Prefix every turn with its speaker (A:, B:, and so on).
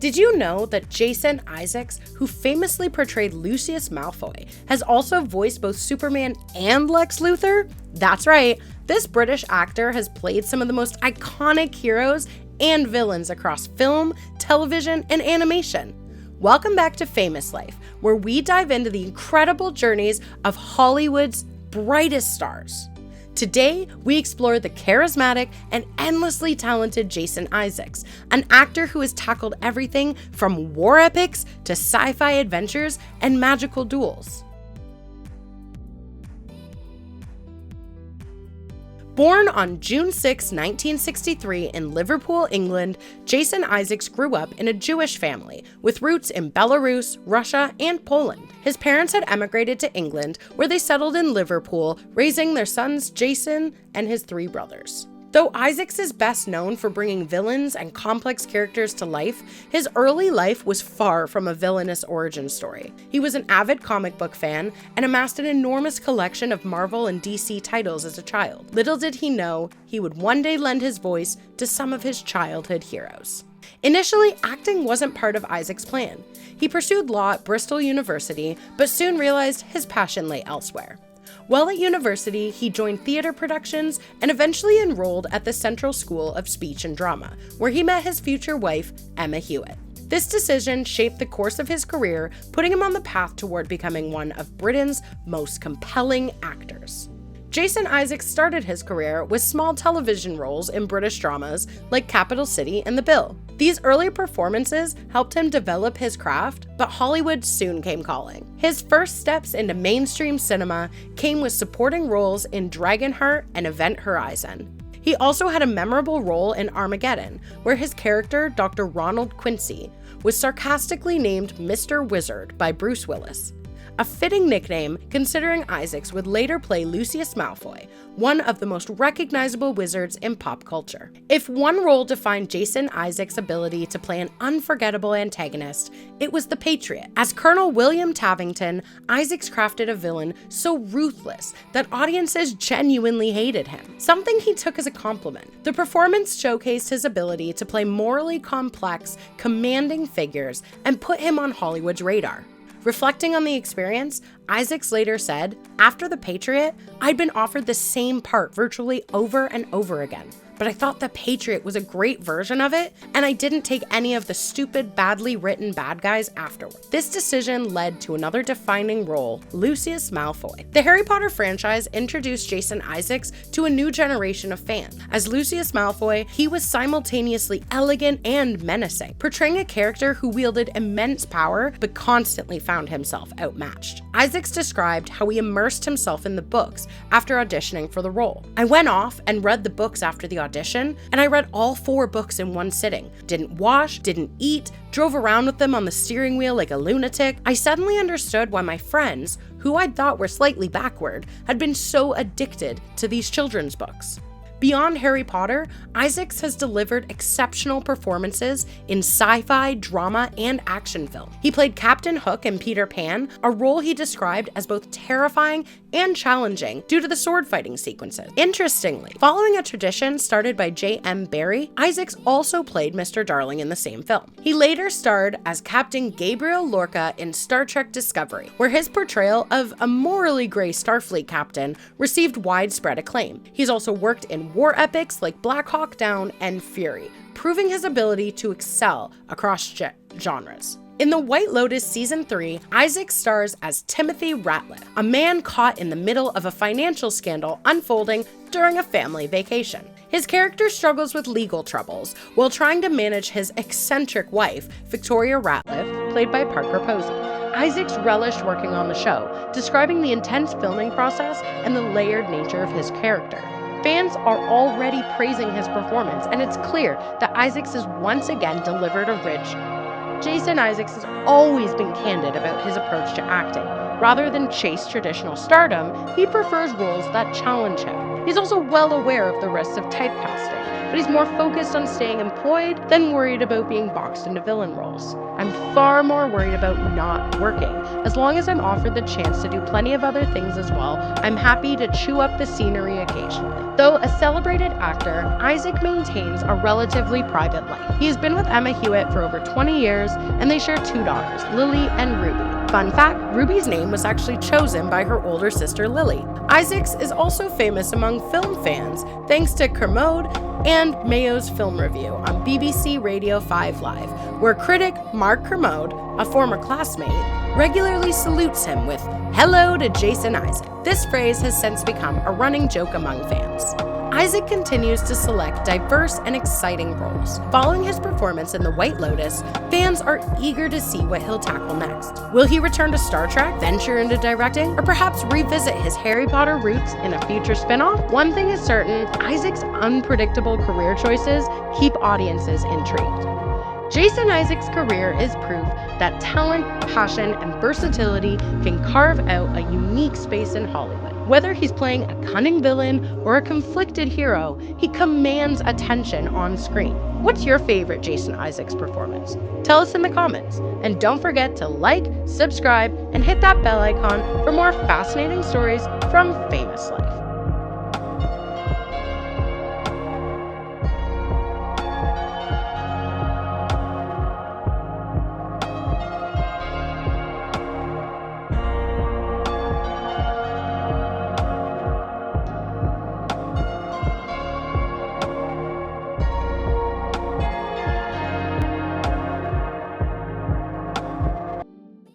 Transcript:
A: Did you know that Jason Isaacs, who famously portrayed Lucius Malfoy, has also voiced both Superman and Lex Luthor? That's right, this British actor has played some of the most iconic heroes and villains across film, television, and animation. Welcome back to Famous Life, where we dive into the incredible journeys of Hollywood's brightest stars. Today, we explore the charismatic and endlessly talented Jason Isaacs, an actor who has tackled everything from war epics to sci-fi adventures and magical duels. Born on June 6, 1963 in Liverpool, England, Jason Isaacs grew up in a Jewish family with roots in Belarus, Russia, and Poland. His parents had emigrated to England, where they settled in Liverpool, raising their sons Jason and his 3 brothers. Though Isaacs is best known for bringing villains and complex characters to life, his early life was far from a villainous origin story. He was an avid comic book fan and amassed an enormous collection of Marvel and DC titles as a child. Little did he know, he would one day lend his voice to some of his childhood heroes. Initially, acting wasn't part of Isaacs' plan. He pursued law at Bristol University, but soon realized his passion lay elsewhere. While at university, he joined theater productions and eventually enrolled at the Central School of Speech and Drama, where he met his future wife, Emma Hewitt. This decision shaped the course of his career, putting him on the path toward becoming one of Britain's most compelling actors. Jason Isaacs started his career with small television roles in British dramas like Capital City and The Bill. These early performances helped him develop his craft, but Hollywood soon came calling. His first steps into mainstream cinema came with supporting roles in Dragonheart and Event Horizon. He also had a memorable role in Armageddon, where his character, Dr. Ronald Quincy, was sarcastically named Mr. Wizard by Bruce Willis. A fitting nickname, considering Isaacs would later play Lucius Malfoy, one of the most recognizable wizards in pop culture. If one role defined Jason Isaacs' ability to play an unforgettable antagonist, it was the Patriot. As Colonel William Tavington, Isaacs crafted a villain so ruthless that audiences genuinely hated him, something he took as a compliment. The performance showcased his ability to play morally complex, commanding figures and put him on Hollywood's radar. Reflecting on the experience, Isaacs later said, "After The Patriot, I'd been offered the same part virtually over and over again. But I thought The Patriot was a great version of it, and I didn't take any of the stupid, badly written bad guys afterward." This decision led to another defining role, Lucius Malfoy. The Harry Potter franchise introduced Jason Isaacs to a new generation of fans. As Lucius Malfoy, he was simultaneously elegant and menacing, portraying a character who wielded immense power but constantly found himself outmatched. Isaacs described how he immersed himself in the books after auditioning for the role. "I went off and read the books after the audition, and I read all 4 books in one sitting. Didn't wash, didn't eat, drove around with them on the steering wheel like a lunatic. I suddenly understood why my friends, who I'd thought were slightly backward, had been so addicted to these children's books." Beyond Harry Potter, Isaacs has delivered exceptional performances in sci-fi, drama, and action film. He played Captain Hook in Peter Pan, a role he described as both terrifying and challenging due to the sword fighting sequences. Interestingly, following a tradition started by J.M. Barrie, Isaacs also played Mr. Darling in the same film. He later starred as Captain Gabriel Lorca in Star Trek Discovery, where his portrayal of a morally gray Starfleet captain received widespread acclaim. He's also worked in war epics like Black Hawk Down and Fury, proving his ability to excel across genres. In The White Lotus Season 3, Isaac stars as Timothy Ratliff, a man caught in the middle of a financial scandal unfolding during a family vacation. His character struggles with legal troubles while trying to manage his eccentric wife, Victoria Ratliff, played by Parker Posey. Isaacs relished working on the show, describing the intense filming process and the layered nature of his character. Fans are already praising his performance, and it's clear that Isaacs has once again delivered a rich. Jason Isaacs has always been candid about his approach to acting. Rather than chase traditional stardom, he prefers roles that challenge him. He's also well aware of the risks of typecasting, but he's more focused on staying employed than worried about being boxed into villain roles. I'm far more worried about not working. As long as I'm offered the chance to do plenty of other things as well, I'm happy to chew up the scenery occasionally. Though a celebrated actor, Isaac maintains a relatively private life. He has been with Emma Hewitt for over 20 years, and they share 2 daughters, Lily and Ruby. Fun fact, Ruby's name was actually chosen by her older sister Lily. Isaacs is also famous among film fans, thanks to Kermode and Mayo's Film Review on BBC Radio 5 Live, where critic Mark Kermode, a former classmate, regularly salutes him with, "Hello to Jason Isaac." This phrase has since become a running joke among fans. Isaac continues to select diverse and exciting roles. Following his performance in The White Lotus, fans are eager to see what he'll tackle next. Will he return to Star Trek, venture into directing, or perhaps revisit his Harry Potter roots in a future spin-off? One thing is certain, Isaac's unpredictable career choices keep audiences intrigued. Jason Isaacs' career is proof that talent, passion, and versatility can carve out a unique space in Hollywood. Whether he's playing a cunning villain or a conflicted hero, he commands attention on screen. What's your favorite Jason Isaacs performance? Tell us in the comments. And don't forget to like, subscribe, and hit that bell icon for more fascinating stories from Famous Life.